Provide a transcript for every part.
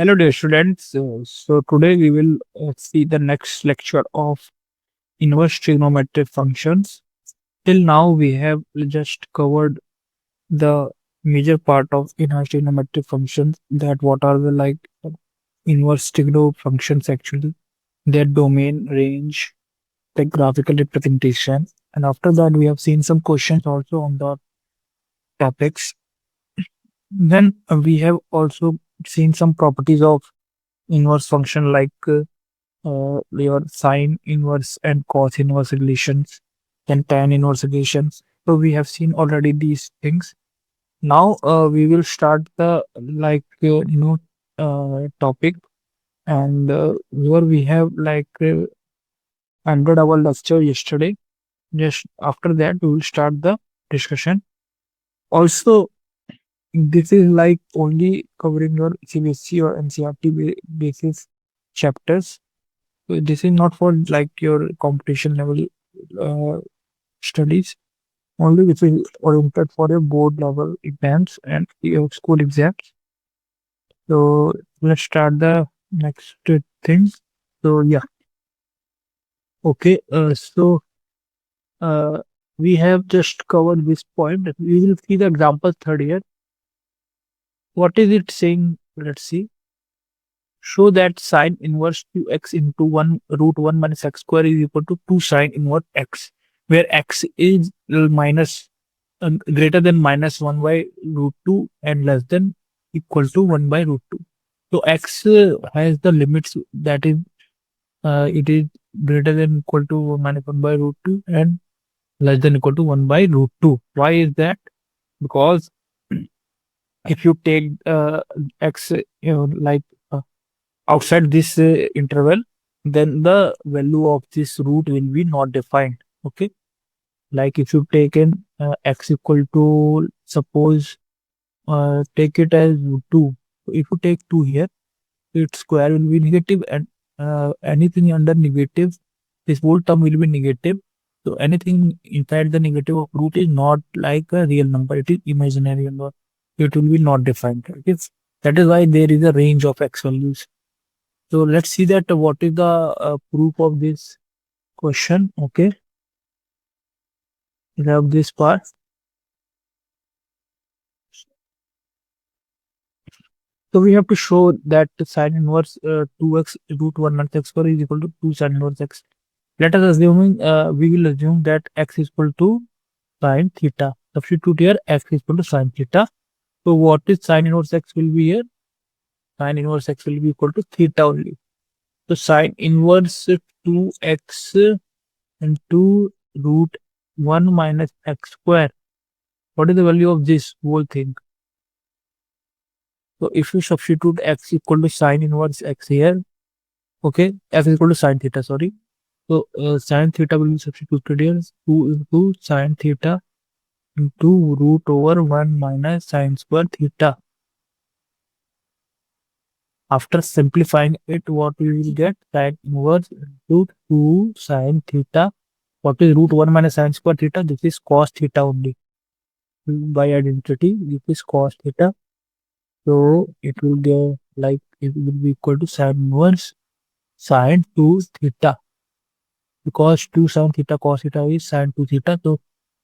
Hello, dear students. So today we will see the next lecture of inverse trigonometric functions. Till now, we have just covered the major part of inverse trigonometric functions. That what are the inverse trigono functions actually, their domain, range, the graphical representation, and after that we have seen some questions also on the topics. Then we have also seen some properties of inverse function your sine inverse and cos inverse relations and tan inverse relations. So we have seen already these things. Now we will start the topic, and where we have ended our lecture yesterday. Just after that we will start the discussion. Also, this is like only covering your CBSE or NCERT basis chapters. So this is not for like your competition level uh, studies. Only this is oriented for your board level exams and your school exams. So let's start the next thing. So yeah, okay. Uh, we have just covered this point. We will see the example third here. What is it saying? Let's see. Show that sine inverse 2x into 1 root 1 minus x square is equal to 2 sine inverse x, where x is greater than minus 1 by root 2 and less than equal to 1 by root 2. So x has the limits that is it is greater than equal to minus 1 by root 2 and less than equal to 1 by root 2. Why is that? Because if you take x uh, outside this interval, then the value of this root will be not defined. Okay, like if you take in x equal to, suppose, take it as 2. So if you take 2 here, its square will be negative, and anything under negative, this whole term will be negative. So anything inside the negative of root is not like a real number, it is imaginary number. It will be not defined. Okay, that is why there is a range of x values. So let's see that what is the proof of this question. Okay, we have this part. So we have to show that the sine inverse 2x root 1 minus x square is equal to 2 sine inverse x. Let us assuming we will assume that x is equal to sine theta. Substitute here x is equal to sine theta. So what is sine inverse x will be here? Sine inverse x will be equal to theta only. So sine inverse 2x into root 1 minus x square. What is the value of this whole thing? So if you substitute x equal to sine inverse x here, okay, x is equal to sine theta, sorry. So sine theta will be substituted here, 2 into sine theta into root over 1 minus sine square theta. After simplifying it, what we will get? Sine inverse into 2 sine theta. What is root 1 minus sine square theta? This is cos theta only. By identity, this is cos theta. So it will get like it will be equal to sine inverse sine 2 theta, because 2 sine theta cos theta is sine 2 theta. So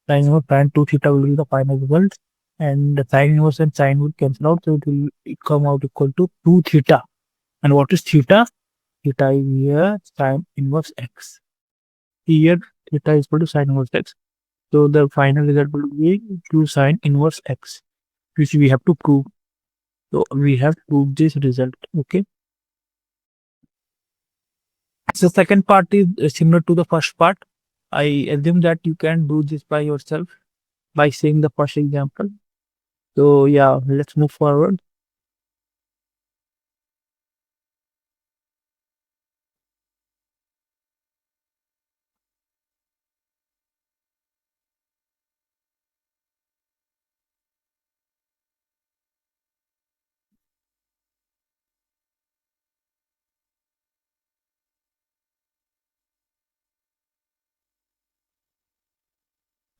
sine inverse sine 2 theta will be the final result, and the sine inverse and sine will cancel out, so it will come out equal to 2 theta. And what is theta? Theta is here sine inverse x. Here theta is equal to sine inverse x. So the final result will be 2 sine inverse x, which we have to prove. So we have proved this result. Okay. So second part is similar to the first part. I assume that you can do this by yourself by seeing the first example. So yeah, let's move forward.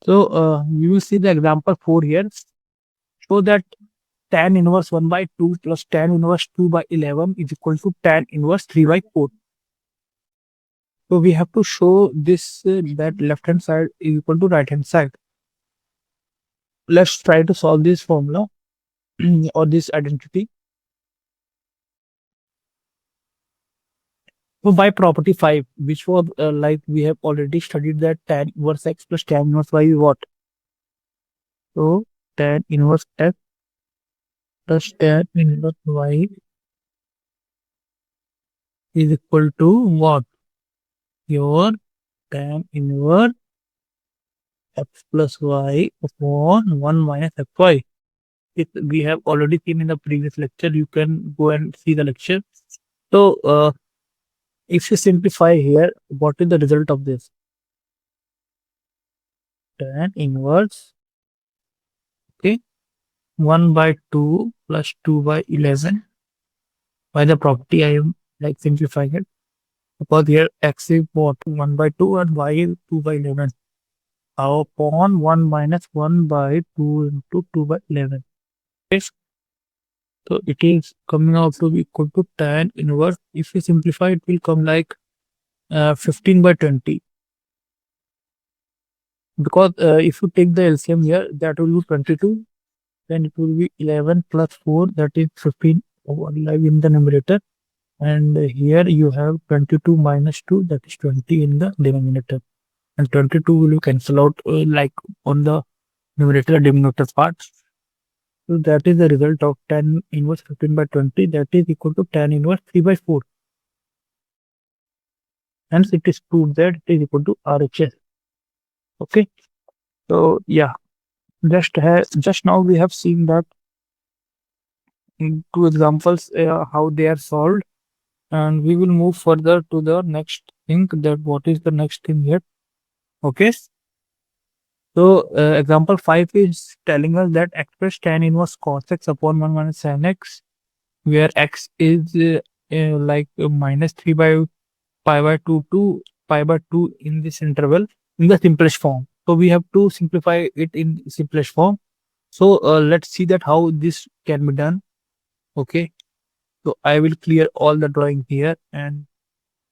So we will see the example 4 here. Show that tan inverse 1 by 2 plus tan inverse 2 by 11 is equal to tan inverse 3 by 4. So we have to show this that left hand side is equal to right hand side. Let's try to solve this formula or this identity. So by property 5, which was like we have already studied that tan inverse x plus tan inverse y is what? So tan inverse x plus tan inverse y is equal to what? Your tan inverse x plus y upon 1 minus fy. We have already seen in the previous lecture. You can go and see the lecture. So if you simplify here, what is the result of this? Tan inverse, okay, 1 by 2 plus 2 by 11. By the property, I am like simplifying it. Because here x is what? 1 by 2 and y is 2 by 11. Upon 1 minus 1 by 2 into 2 by 11. Okay. So it is coming out to be equal to tan inverse. If we simplify, it will come like 15 by 20. Because if you take the LCM here, that will be 22. Then it will be 11 plus 4, that is 15 live in the numerator. And here you have 22 minus 2, that is 20 in the denominator. And 22 will cancel out like on the numerator denominator part. So that is the result of tan inverse 15 by 20, that is equal to tan inverse 3 by 4. Hence it is proved that it is equal to RHS. Okay. So yeah, just now we have seen that in two examples how they are solved, and we will move further to the next thing, that what is the next thing here. Okay. So example 5 is telling us that express tan inverse cos x upon 1 minus sin x, where x is like minus 3 by pi by 2 to pi by 2 in this interval in the simplest form. So we have to simplify it in simplest form. So let's see that how this can be done. Okay. So I will clear all the drawing here and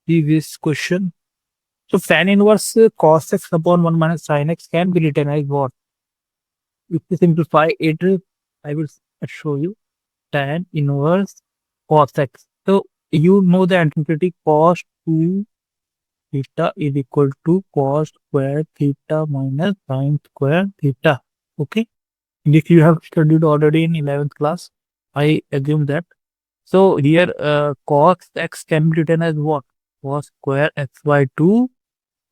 see this question. So tan inverse cos x upon 1 minus sin x can be written as what? If we simplify it, I will show you tan inverse cos x. So you know the identity cos 2 theta is equal to cos square theta minus sin square theta. Okay. This you have studied already in 11th class. I assume that. So here cos x can be written as what? Cos square x by 2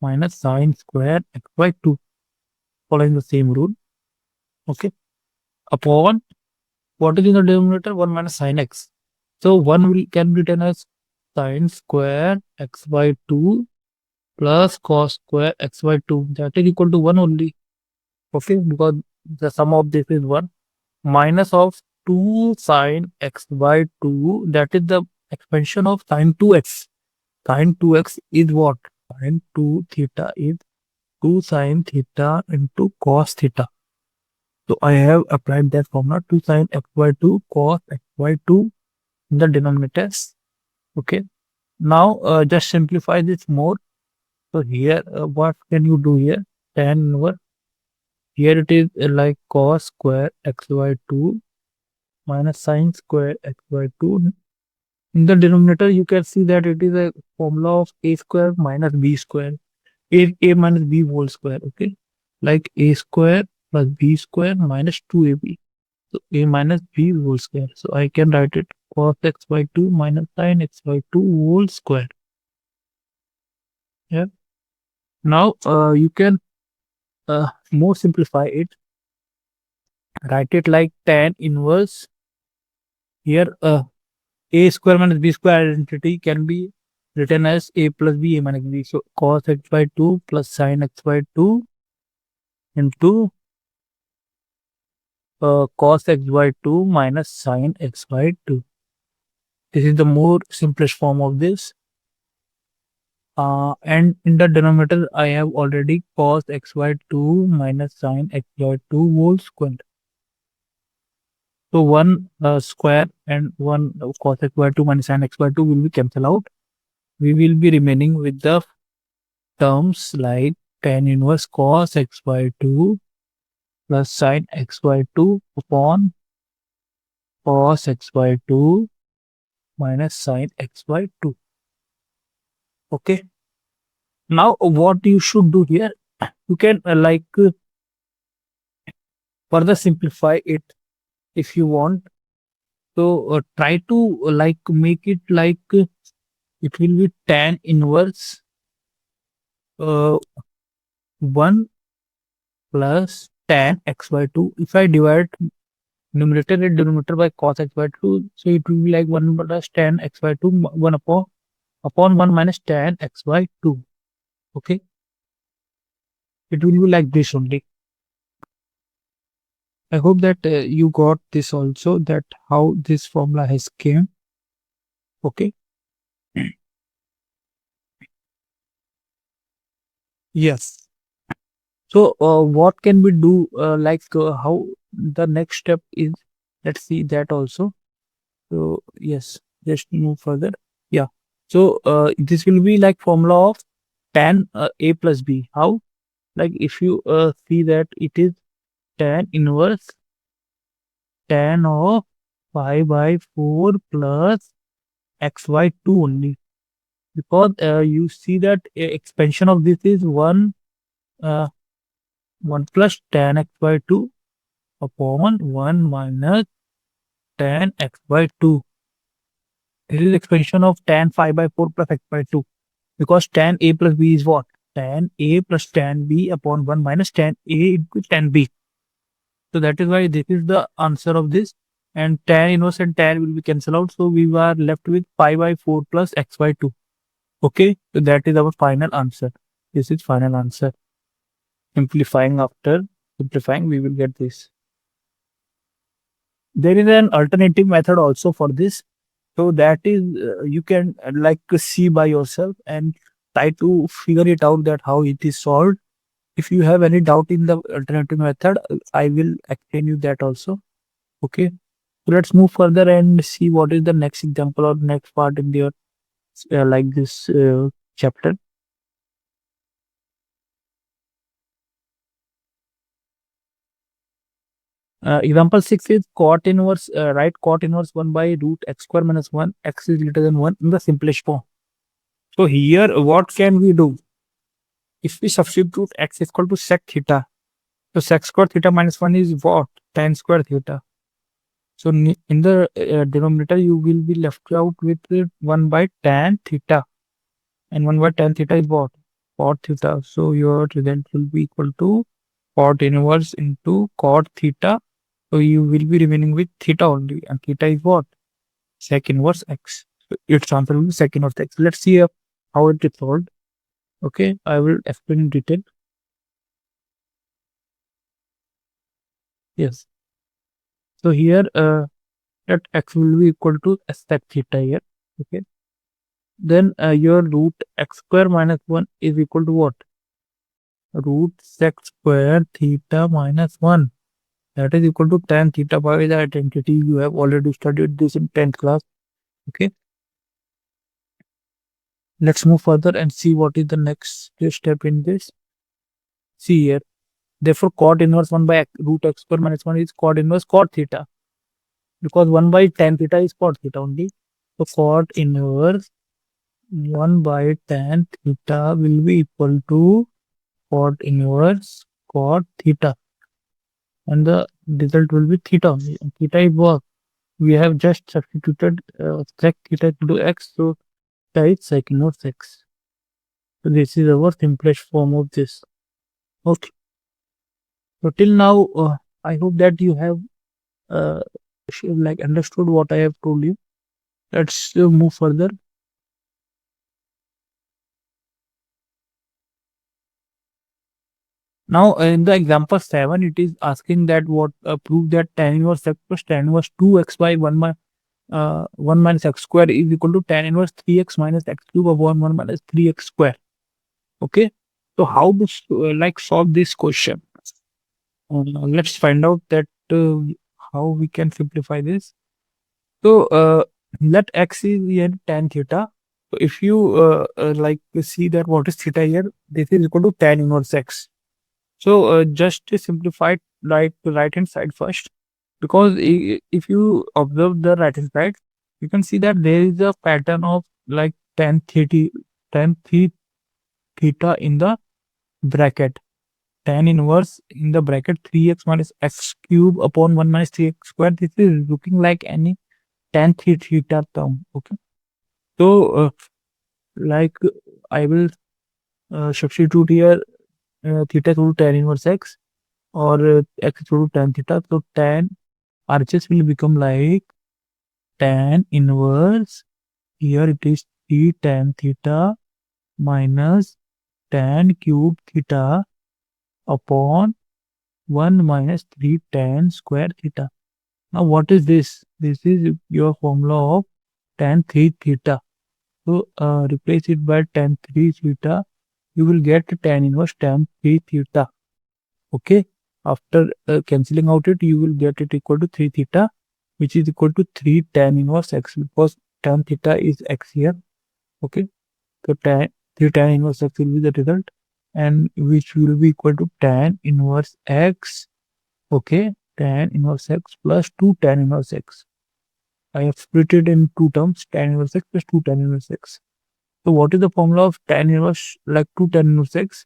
minus sin square x by 2, following the same rule. Okay. Upon what is in the denominator? 1 minus sin x. So 1 will can be written as sin square x by 2 plus cos square x by 2. That is equal to 1 only. Okay. Because the sum of this is 1. Minus of 2 sin x by 2. That is the expansion of sin 2x. Sin 2x is what? Sin 2 theta is 2 sin theta into cos theta. So I have applied that formula, 2 sin x by 2 cos x by 2 in the denominators. Okay. Now just simplify this more. So here what can you do here? Tan inverse. Here it is like cos square x by 2 minus sin square x by 2. In the denominator, you can see that it is a formula of a square minus b square. A minus b whole square. Okay. Like a square plus b square minus 2ab. So a minus b whole square. So I can write it cos x by 2 minus sin x by 2 whole square. Yeah. Now you can more simplify it. Write it like tan inverse. Here a square minus b square identity can be written as a plus b, a minus b. So cos x by 2 plus sin x by 2 into cos x by 2 minus sin x by 2. This is the more simplest form of this. And in the denominator, I have already cos x by 2 minus sin x by 2 whole square. So 1 square and 1 cos x by 2 minus sin x by 2 will be cancelled out. We will be remaining with the terms like tan inverse cos x by 2 plus sin x by 2 upon cos x by 2 minus sin x by 2. Okay. Now what you should do here, you can further simplify it if you want. So try to make it it will be tan inverse 1 plus tan x by 2. If I divide numerator and denominator by cos x by 2, so it will be like 1 plus tan x by 2, 1 upon 1 minus tan x by 2. Okay, it will be like this only. I hope that you got this also, that how this formula has came. Okay. Yes. So what can we do, how the next step is, let's see that also. So yes, just move further. Yeah. So this will be like formula of tan a plus b. How? Like if you see that it is tan inverse tan of 5 by 4 plus x by 2 only. Because you see that expansion of this is uh, 1 plus tan x by 2 upon 1 minus tan x by 2. This is expansion of tan 5 by 4 plus x by 2. Because tan a plus b is what? Tan a plus tan b upon 1 minus tan a into tan b. So that is why this is the answer of this. And tan inverse and tan will be cancelled out. So we are left with 5 by 4 plus x by 2. Okay. So that is our final answer. This is final answer. Simplifying, after simplifying, we will get this. There is an alternative method also for this. So that is, you can see by yourself and try to figure it out that how it is solved. If you have any doubt in the alternative method, I will explain you that also. Okay. So let's move further and see what is the next example or next part in your this chapter. Example 6 is cot inverse, write cot inverse 1 by root x square minus 1, x is greater than 1 in the simplest form. So here, what can we do? If we substitute x is equal to sec theta, so sec square theta minus 1 is what? Tan square theta. So in the denominator, you will be left out with 1 by tan theta. And 1 by tan theta is what? Cot theta. So your result will be equal to cot inverse into cot theta. So you will be remaining with theta only. And theta is what? Sec inverse x. So its answer will be sec inverse x. Let's see how it is solved. Okay, I will explain in detail. Yes. So here that x will be equal to sec theta here. Okay. Then your root x square minus 1 is equal to what? Root sec square theta minus 1. That is equal to tan theta by the identity. You have already studied this in 10th class. Okay. Let's move further and see what is the next step in this. See here. Therefore, cot inverse 1 by root x square minus 1 is cot inverse cot theta. Because 1 by tan theta is cot theta only. So cot inverse 1 by tan theta will be equal to cot inverse cot theta. And the result will be theta only. And theta is what? We have just substituted sec theta into x. So theta is sec inverse x. So this is our simplest form of this. Okay. So till now, I hope that you have understood what I have told you. Let's move further. Now in the example 7, it is asking that what prove that tan inverse x plus tan inverse 2x by 1 minus x square is equal to tan inverse 3x minus x cube upon 1 minus 3x square. Okay. So how to solve this question? Let's find out that how we can simplify this. So let x is here tan theta. So if you like see that what is theta here, this is equal to tan inverse x. So just to simplify it, like the right hand side first, because if you observe the right hand side, you can see that there is a pattern of like tan theta in the bracket. Tan inverse in the bracket 3x minus x cube upon 1 minus 3x square. This is looking like any tan theta term. Okay. So, like I will substitute here theta equal to tan inverse x, or x equal to tan theta. So, tan RHS will become like tan inverse. Here it is 3 tan theta minus tan cube theta upon 1 minus 3 tan square theta. Now, what is this? This is your formula of tan 3 theta. So, replace it by tan 3 theta. You will get tan inverse tan 3 theta. Okay. After cancelling out it, you will get it equal to 3 theta, which is equal to 3 tan inverse x, because tan theta is x here. Okay. So, 3 tan inverse x will be the result, and which will be equal to tan inverse x. Okay. Tan inverse x plus 2 tan inverse x. I have split it in two terms, tan inverse x plus 2 tan inverse x. So what is the formula of tan inverse, like 2 tan inverse x?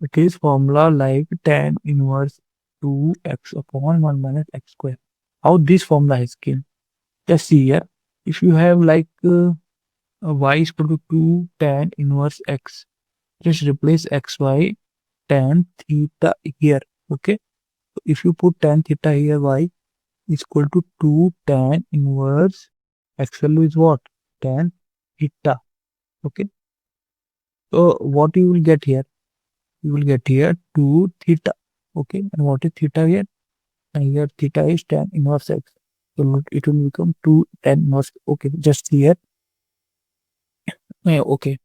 It is formula like tan inverse 2x upon 1 minus x square. How this formula is came? Just see here. If you have like y is equal to 2 tan inverse x, just replace xy tan theta here. Okay. So if you put tan theta here, y is equal to 2 tan inverse x value is what? Tan theta. Okay. So what you will get here? You will get here 2 theta. Okay. And what is theta here? And here theta is tan inverse x. So it will become 2 tan inverse. Okay. Just here. Yeah, okay.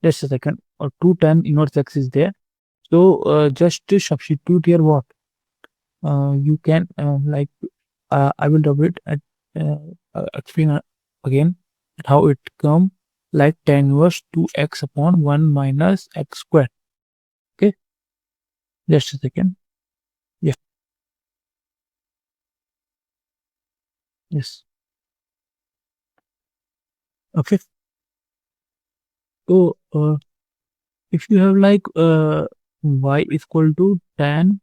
Just a second. Or 2 tan inverse x is there. So just to substitute here what? You can like I will double it and explain again how it come like tan inverse 2x upon 1 minus x square. Okay, just a second. Yeah, yes. Okay, so if you have like y is equal to tan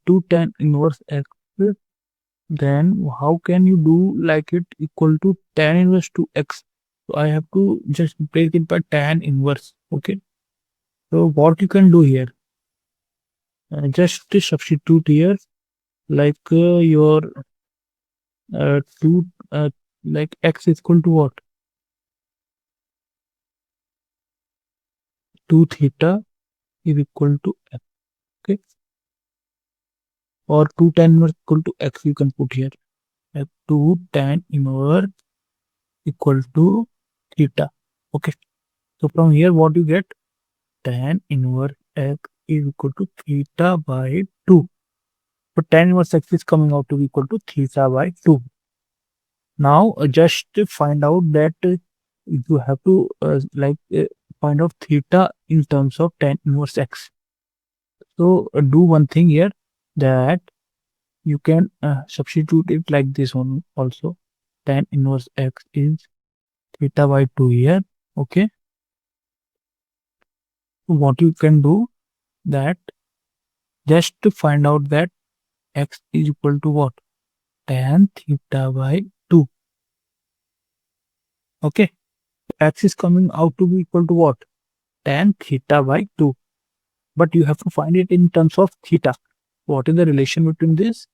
2 tan inverse x, then how can you do like it equal to tan inverse 2x? So I have to just replace it by tan inverse. Okay, so what you can do here? Just substitute here like your 2 like x is equal to what? 2 theta is equal to x. Okay, or 2 tan inverse equal to x you can put here. 2 tan inverse equal to theta. Okay, so from here what you get? Tan inverse x is equal to theta by 2. So tan inverse x is coming out to be equal to theta by 2. Now just find out that you have to find out theta in terms of tan inverse x. So do one thing here, that you can substitute it like this one also. Tan inverse x is theta by 2 here. Okay. So what you can do, that just to find out that x is equal to what? Tan theta by 2. Okay. X is coming out to be equal to what? Tan theta by 2. But you have to find it in terms of theta. What is the relation between this?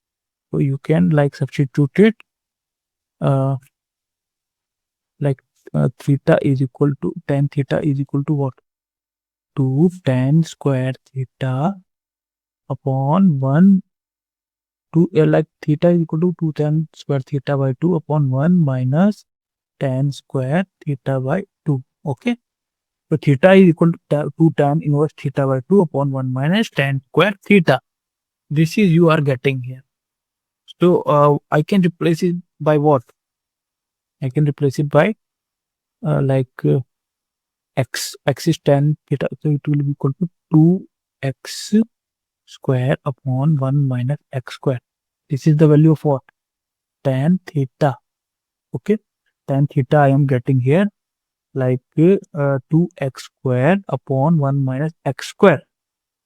So you can like substitute it uh, like theta is equal to tan theta is equal to what? 2 tan square theta upon 1 2 like theta is equal to 2 tan square theta by 2 upon 1 minus tan square theta by 2. Okay. So theta is equal to 2 tan inverse theta by 2 upon 1 minus tan square theta. This is you are getting here. So I can replace it by what? I can replace it by like x is tan theta, so it will be equal to 2x square upon 1 minus x square. This is the value of what? Tan theta. Okay, tan theta I am getting here like 2x square upon 1 minus x square.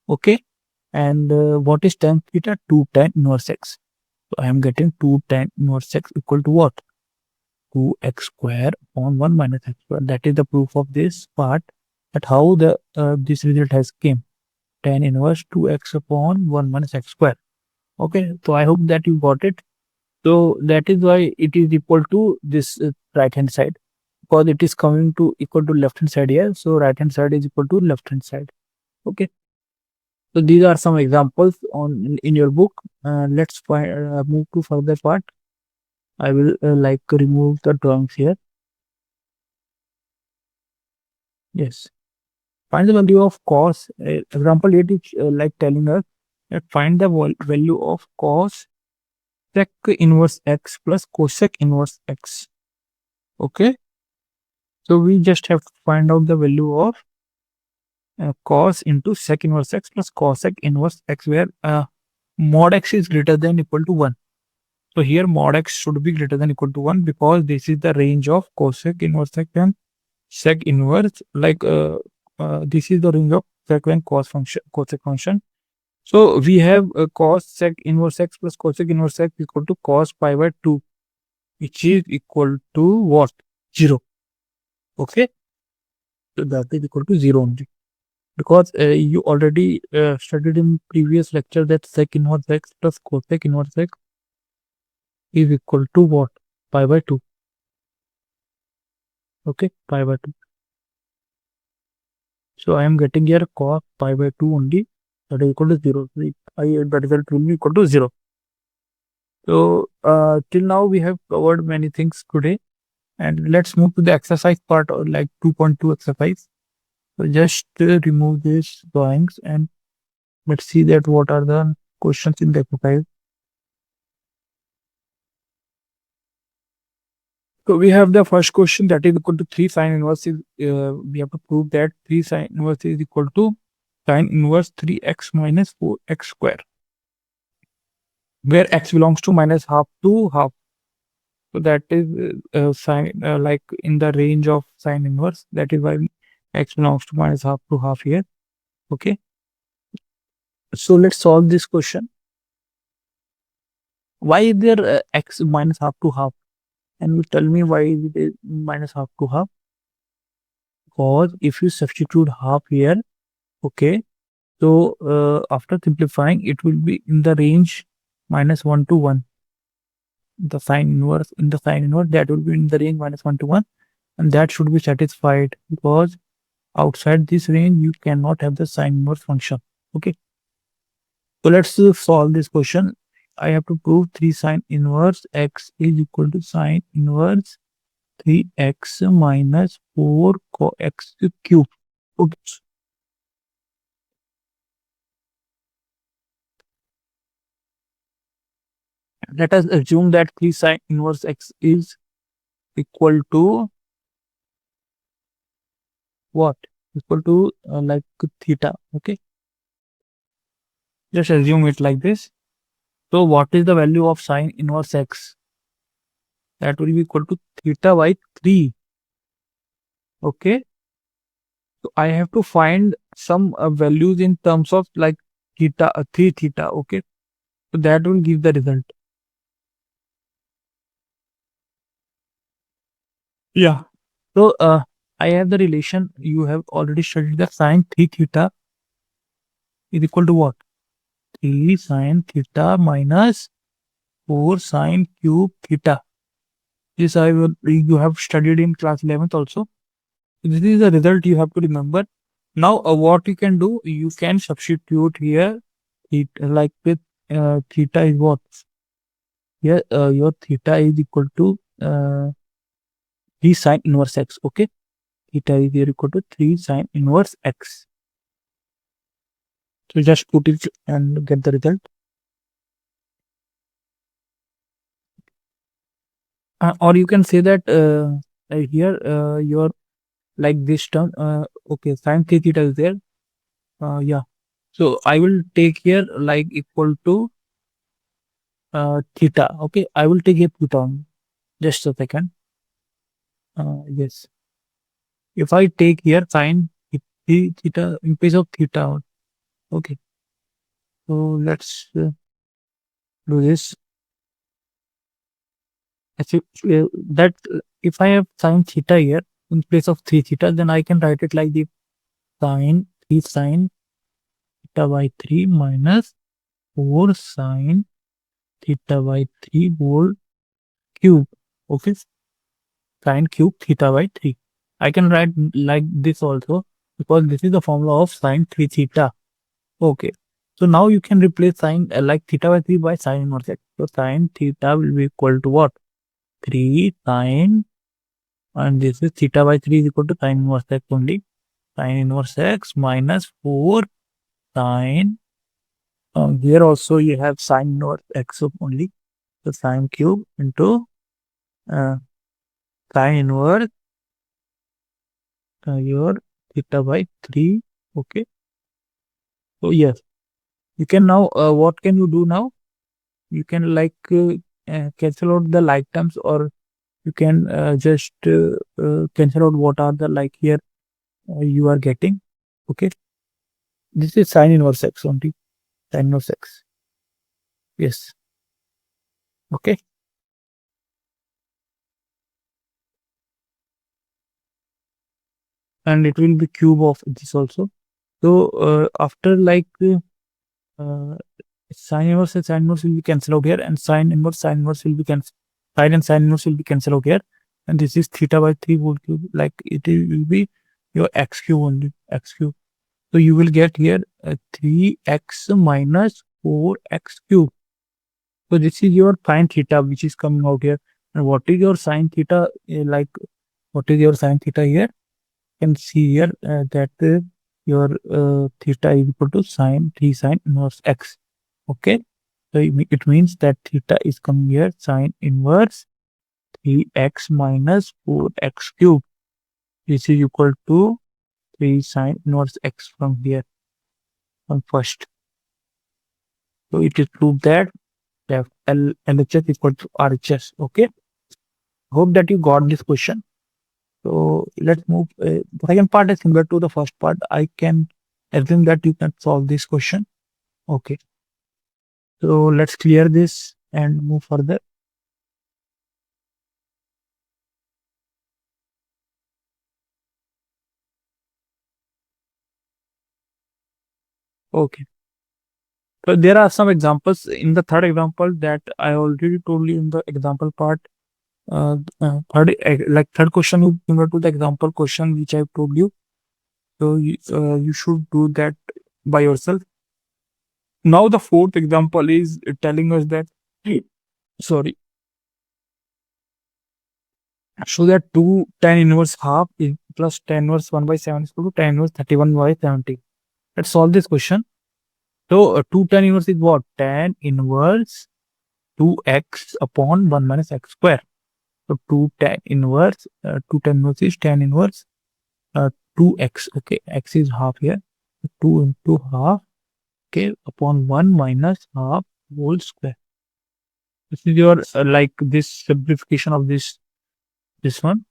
Okay, and what is tan theta? 2 tan inverse x. So I am getting 2 tan inverse x equal to what? 2x square upon 1 minus x square. That is the proof of this part, that how the this result has came. Tan inverse 2x upon 1 minus x square. Okay, so I hope that you got it. So that is why it is equal to this right hand side, because it is coming to equal to left hand side here. So right hand side is equal to left hand side. Okay. So these are some examples on in your book. Let's move to further part. I will like remove the drawings here. Yes. Find the value of cos. Example 8 is like telling us that find the value of cos sec inverse x plus cosec inverse x. Okay. So we just have to find out the value of cos into sec inverse x plus cosec inverse x, where mod x is greater than equal to 1. So here mod x should be greater than equal to 1, because this is the range of cosec inverse x and sec inverse, like this is the range of sec and cosec function. So we have cos sec inverse x plus cosec inverse x equal to cos pi by 2, which is equal to what? 0. Okay. So that is equal to 0 only, because you already studied in previous lecture that sec inverse x plus cosec inverse x is equal to what? Pi by 2. Okay, pi by 2. So I am getting here cos pi by 2 only, that is equal to 0. So the result will be equal to 0. So till now we have covered many things today, and let's move to the exercise part, or like 2.2 exercise. So just remove these drawings and let's see that what are the questions in the exercise. So we have the first question, that is equal to 3 sine inverse is, we have to prove that 3 sine inverse is equal to sine inverse 3x minus 4x square, where x belongs to minus half to half. So that is sine, like in the range of sine inverse. That is why x belongs to minus half to half here. Okay. So let's solve this question. Why is there x minus half to half? And you tell me why it is minus half to half. Because if you substitute half here, okay, so after simplifying, it will be in the range minus 1 to 1. The sine inverse, in the sine inverse, that will be in the range minus 1 to 1. And that should be satisfied, because outside this range, you cannot have the sine inverse function. Okay. So let's solve this question. I have to prove 3 sine inverse x is equal to sine inverse 3x minus 4 cos x cube. Okay. Let us assume that 3 sine inverse x is equal to what? Equal to like theta. Okay. Just assume it like this. So what is the value of sine inverse x? That will be equal to theta by 3. Okay. So I have to find some values in terms of like theta, 3 theta. Okay. So that will give the result. Yeah. So I have the relation. You have already studied the sine 3 theta is equal to what? 3 sine theta minus 4 sine cube theta. This you have studied in class 11th also. This is the result you have to remember. Now what you can do, you can substitute here like with theta is what? Here your theta is equal to 3 sine inverse x. Okay, theta is here equal to 3 sine inverse x. So just put it and get the result. or you can say that here your like this term. Okay, sine 3 theta is there. Yeah. So I will take here like equal to theta. Okay, I will take here theta only. Just a second. Yes. If I take here sine theta in place of theta. Okay. So let's do this. That if I have sine theta here in place of 3 theta, then I can write it like the sine 3 sine theta by 3 minus 4 sine theta by 3 whole cube. Okay, sine cube theta by 3. I can write like this also because this is the formula of sine 3 theta. Okay. So now you can replace sine like theta by 3 by sine inverse x. So sine theta will be equal to what? 3 sine, and this is theta by 3 is equal to sine inverse x only. Sine inverse x minus 4 sine. Here also you have sine inverse x only. So sine cube into uh, sine inverse your theta by 3. Okay. So yes, you can now, what can you do now? You can like cancel out the like terms, or you can just cancel out what are the like here you are getting. Okay. This is sine inverse x only. Sine inverse x. Yes. Okay. And it will be cube of this also. So after like uh, sine inverse and sine inverse will be cancelled out here, and sine inverse will be cancelled. Sine and sine inverse will be cancelled out here, and this is theta by 3 whole cube. Like will be your x cube only, x cube. So you will get here 3x minus 4x cube. So this is your sine theta which is coming out here. And what is your sine theta? Like what is your sine theta here? You can see here that your theta is equal to sine 3 sine inverse x. Okay. So it means that theta is coming here sine inverse 3x minus 4x cube. This is equal to 3 sine inverse x from here, from first. So it is proved that LHS is equal to RHS. Okay. Hope that you got this question. So let's move. The second part is similar to the first part. I can assume that you can solve this question. Okay. So let's clear this and move further. Okay. So there are some examples in the third example that I already told you in the example part. Third question is similar to the example question which I told you. So you should do that by yourself. Now the fourth example is telling us that, sorry, so that 2 tan inverse half is plus tan inverse 1 by 7 is equal to tan inverse 31 by 70. Let's solve this question. So 2 tan inverse is what? Tan inverse 2x upon 1 minus x square. So 2 tan inverse is tan inverse 2x. Okay, x is half here. 2 into half, okay, upon 1 minus half whole square. This is your like this simplification of this one,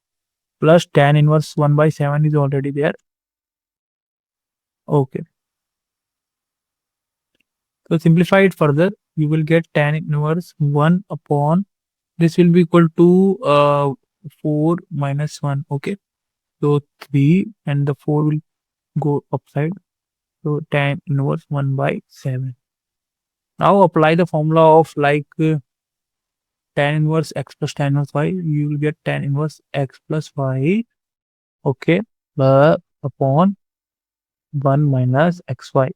plus tan inverse 1 by 7 is already there. Okay. So simplify it further. You will get tan inverse 1 upon, this will be equal to 4 minus 1. Okay. So 3 and the 4 will go upside. So tan inverse 1 by 7. Now apply the formula of like tan inverse x plus tan inverse y. You will get tan inverse x plus y. Okay. Upon 1 minus xy.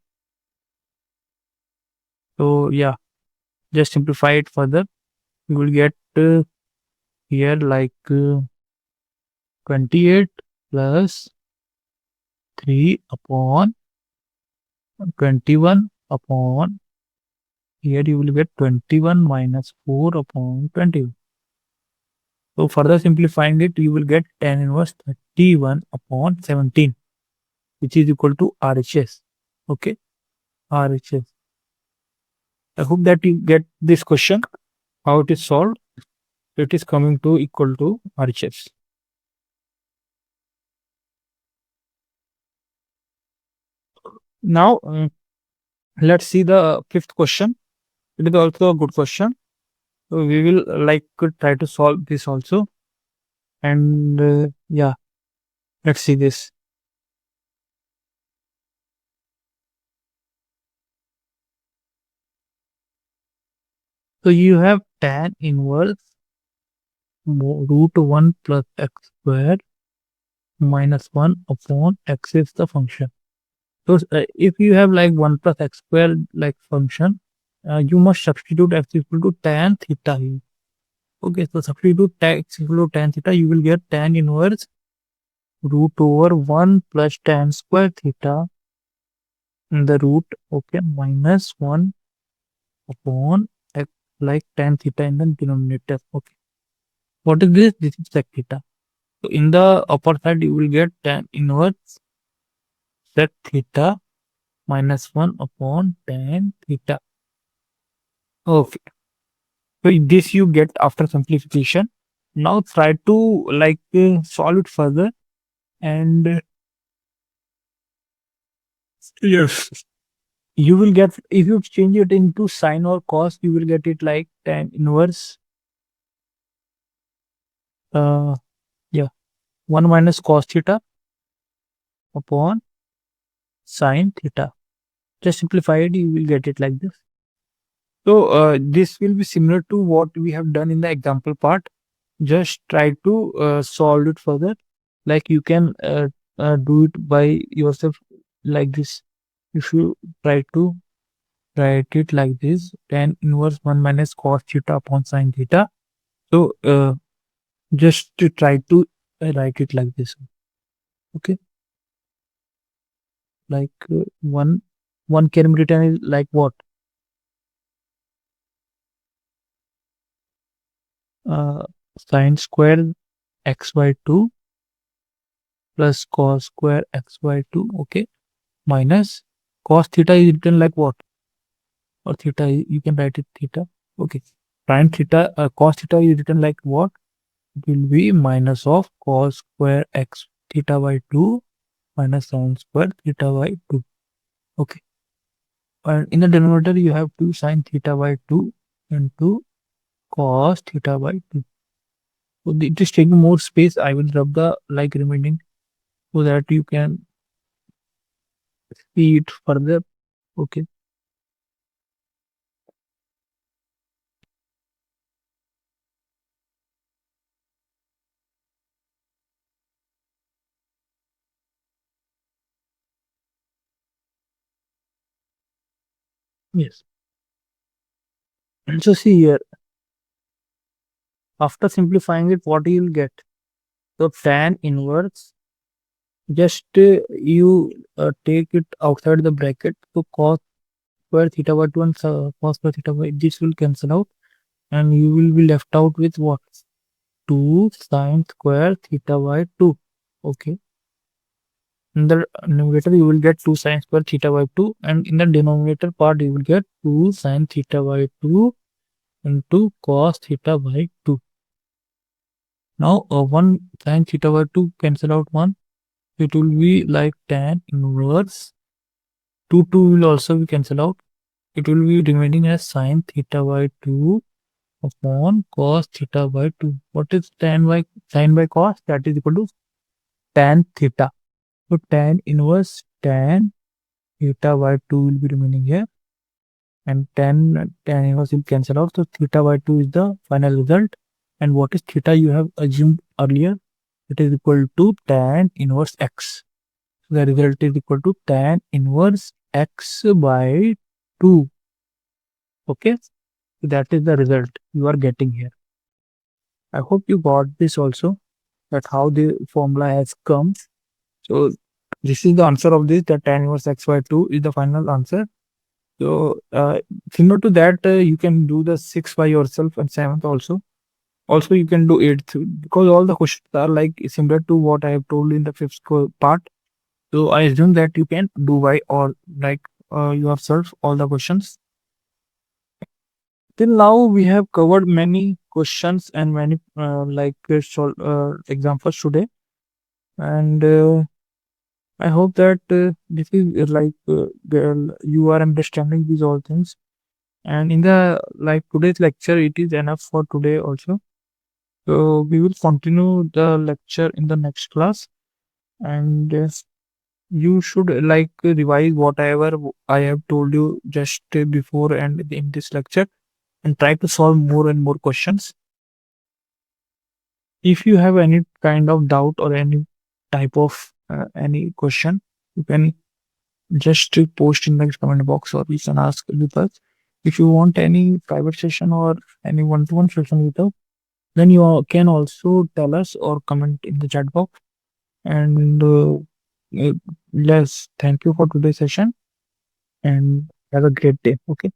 So yeah, just simplify it further. You will get here like 28 plus 3 upon 21 upon, here you will get 21 minus 4 upon 21. So further simplifying it, you will get tan inverse 31 upon 17, which is equal to RHS. Okay, RHS. I hope that you get this question, how it is solved. It is coming to equal to RHS. Now, let's see the fifth question. It is also a good question. So we will try to solve this also. And yeah, let's see this. So you have tan inverse root 1 plus x squared minus 1 upon x is the function. So if you have like 1 plus x squared like function, you must substitute x equal to tan theta here. Okay, so substitute x equal to tan theta, you will get tan inverse root over 1 plus tan square theta in the root, okay, minus 1 upon x like tan theta in the denominator. Okay, what is this? This is sec theta. So in the upper side, you will get tan inverse sec theta minus 1 upon tan theta. Okay. So this you get after simplification. Now try to solve it further, and yes, you will get, if you change it into sine or cos, you will get it like tan inverse uh yeah 1 minus cos theta upon sine theta. Just simplify it, you will get it like this. So this will be similar to what we have done in the example part. Just try to solve it further. Like you can do it by yourself like this. If you try to write it like this, tan inverse 1 minus cos theta upon sine theta. So just to try to write it like this. Okay, like one can be written is like what? Uh, Sine square x by 2 plus cos square x by 2. Okay, minus cos theta is written like what? Or theta, you can write it theta. Okay, sine theta, cos theta is written like what? It will be minus of cos square x theta by 2 minus sine square theta by 2. Okay, and in the denominator you have 2 sine theta by 2 into cos theta by 2. So it is taking more space. I will rub the remaining so that you can see it further. Okay. Yes. And so see here, after simplifying it, what you will get? So tan inverse, just you take it outside the bracket. So cos square theta by 2 and cos square theta by, this will cancel out, and you will be left out with what? 2 sine square theta by 2. Okay. In the numerator, you will get 2 sine square theta by 2, and in the denominator part, you will get 2 sine theta by 2 into cos theta by 2. Now, 1 sine theta by 2 cancel out 1. It will be like tan inverse. 2 will also be cancel out. It will be remaining as sine theta by 2 upon cos theta by 2. What is sine by cos? That is equal to tan theta. So tan inverse tan theta by 2 will be remaining here, and tan inverse will cancel out. So theta by 2 is the final result. And what is theta you have assumed earlier? It is equal to tan inverse x. So the result is equal to tan inverse x by 2. Okay, so that is the result you are getting here. I hope you got this also, that how the formula has come. So this is the answer of this, that tan inverse x by 2 is the final answer. So similar to that, you can do the 6 by yourself and 7th also. Also, you can do eighth because all the questions are like similar to what I have told in the fifth part. So I assume that you can do by or like you have solved all the questions. Till now, we have covered many questions and many examples today, and I hope that this is girl, you are understanding these all things. And in the like today's lecture, it is enough for today also. So we will continue the lecture in the next class, and you should revise whatever I have told you just before and in this lecture, and try to solve more and more questions. If you have any kind of doubt or any type of any question, you can just post in the comment box or you can ask with us. If you want any private session or any one-to-one session with us, then you can also tell us or comment in the chat box. And yes, thank you for today's session and have a great day. Okay.